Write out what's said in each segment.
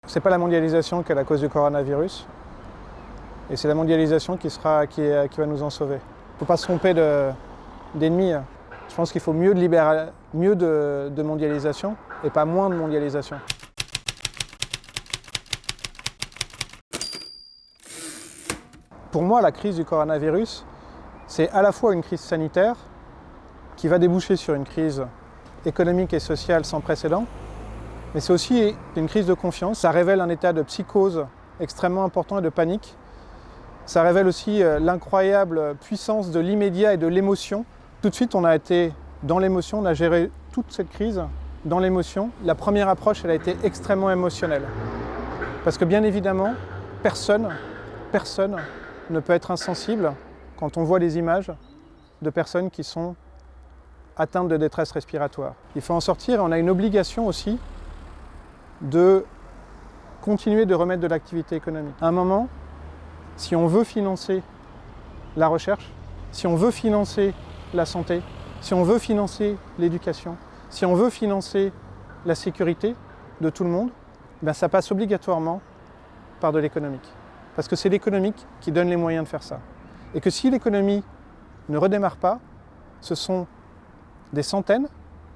C'est pas la mondialisation qui est la cause du coronavirus, et c'est la mondialisation qui va nous en sauver. Il ne faut pas se tromper d'ennemi. Je pense qu'il faut mieux de mondialisation et pas moins de mondialisation. Pour moi, la crise du coronavirus, c'est à la fois une crise sanitaire qui va déboucher sur une crise économique et sociale sans précédent, mais c'est aussi une crise de confiance. Ça révèle un état de psychose extrêmement important et de panique. Ça révèle aussi l'incroyable puissance de l'immédiat et de l'émotion. Tout de suite, on a été dans l'émotion, on a géré toute cette crise dans l'émotion. La première approche, elle a été extrêmement émotionnelle. Parce que bien évidemment, personne ne peut être insensible quand on voit les images de personnes qui sont atteintes de détresse respiratoire. Il faut en sortir et on a une obligation aussi de continuer de remettre de l'activité économique. À un moment, si on veut financer la recherche, si on veut financer la santé, si on veut financer l'éducation, si on veut financer la sécurité de tout le monde, ben ça passe obligatoirement par de l'économique. Parce que c'est l'économique qui donne les moyens de faire ça. Et que si l'économie ne redémarre pas, ce sont des centaines,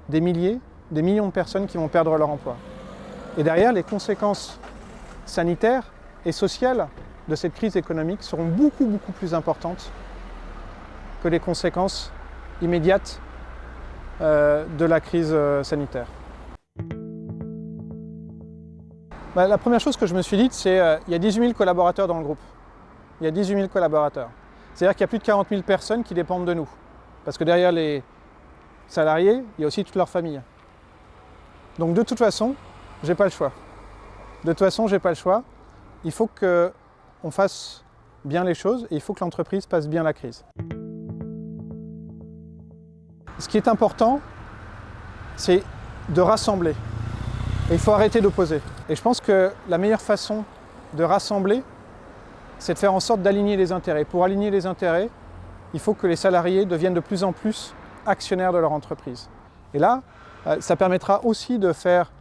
des milliers, des millions de personnes qui vont perdre leur emploi. Et derrière, les conséquences sanitaires et sociales de cette crise économique seront beaucoup plus importantes que les conséquences immédiates de la crise sanitaire. La première chose que je me suis dite, c'est qu'il y a 18 000 collaborateurs dans le groupe. Il y a 18 000 collaborateurs. C'est-à-dire qu'il y a plus de 40 000 personnes qui dépendent de nous. Parce que derrière les salariés, il y a aussi toute leur famille. Donc de toute façon, j'ai pas le choix. Il faut qu'on fasse bien les choses et il faut que l'entreprise passe bien la crise. Ce qui est important, c'est de rassembler. Et il faut arrêter d'opposer. Et je pense que la meilleure façon de rassembler, c'est de faire en sorte d'aligner les intérêts. Pour aligner les intérêts, il faut que les salariés deviennent de plus en plus actionnaires de leur entreprise. Et là, ça permettra aussi de faire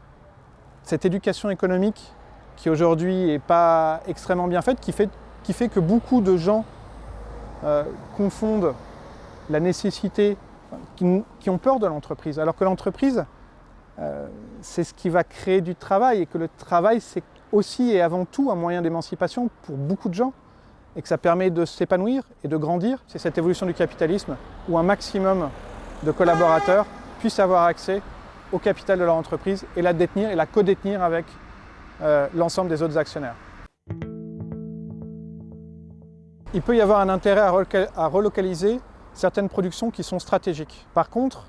cette éducation économique qui aujourd'hui n'est pas extrêmement bien faite, qui fait que beaucoup de gens confondent la nécessité, qui ont peur de l'entreprise, alors que l'entreprise, c'est ce qui va créer du travail et que le travail, c'est aussi et avant tout un moyen d'émancipation pour beaucoup de gens et que ça permet de s'épanouir et de grandir. C'est cette évolution du capitalisme où un maximum de collaborateurs puissent avoir accès au capital de leur entreprise et la détenir et la co-détenir avec l'ensemble des autres actionnaires. Il peut y avoir un intérêt à relocaliser certaines productions qui sont stratégiques. Par contre,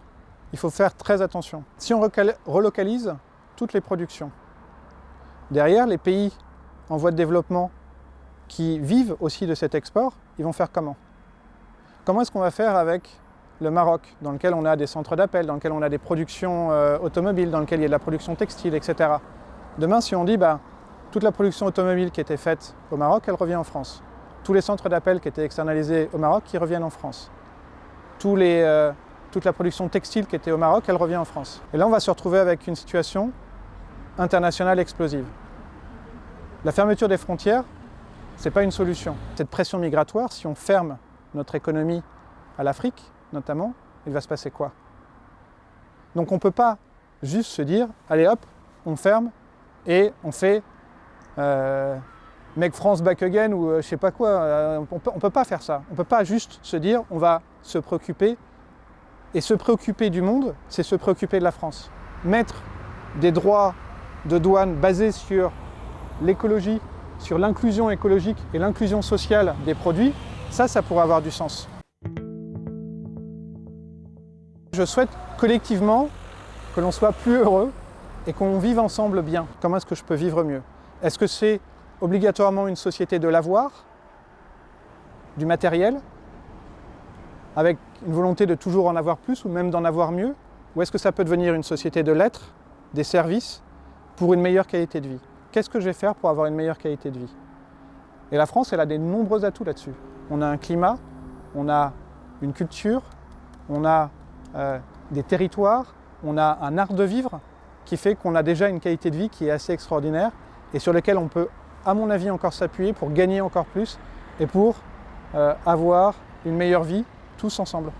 il faut faire très attention. Si on relocalise toutes les productions, derrière, les pays en voie de développement qui vivent aussi de cet export, ils vont faire comment? Comment est-ce qu'on va faire avec le Maroc, dans lequel on a des centres d'appel, dans lequel on a des productions automobiles, dans lequel il y a de la production textile, etc. Demain, si on dit toute la production automobile qui était faite au Maroc, elle revient en France. Tous les centres d'appel qui étaient externalisés au Maroc, qui reviennent en France. Toute la production textile qui était au Maroc, elle revient en France. Et là, on va se retrouver avec une situation internationale explosive. La fermeture des frontières, ce n'est pas une solution. Cette pression migratoire, si on ferme notre économie à l'Afrique, notamment, il va se passer quoi? Donc on ne peut pas juste se dire, allez hop, on ferme et on fait Make France Back Again ou je sais pas quoi. On peut pas faire ça. On ne peut pas juste se dire, on va se préoccuper. Et se préoccuper du monde, c'est se préoccuper de la France. Mettre des droits de douane basés sur l'écologie, sur l'inclusion écologique et l'inclusion sociale des produits, ça pourrait avoir du sens. Je souhaite collectivement que l'on soit plus heureux et qu'on vive ensemble bien. Comment est-ce que je peux vivre mieux? Est-ce que c'est obligatoirement une société de l'avoir, du matériel, avec une volonté de toujours en avoir plus ou même d'en avoir mieux? Ou est-ce que ça peut devenir une société de l'être, des services, pour une meilleure qualité de vie? Qu'est-ce que je vais faire pour avoir une meilleure qualité de vie? Et la France, elle a de nombreux atouts là-dessus. On a un climat, on a une culture, on a des territoires, on a un art de vivre qui fait qu'on a déjà une qualité de vie qui est assez extraordinaire et sur lesquels on peut, à mon avis, encore s'appuyer pour gagner encore plus et pour avoir une meilleure vie tous ensemble.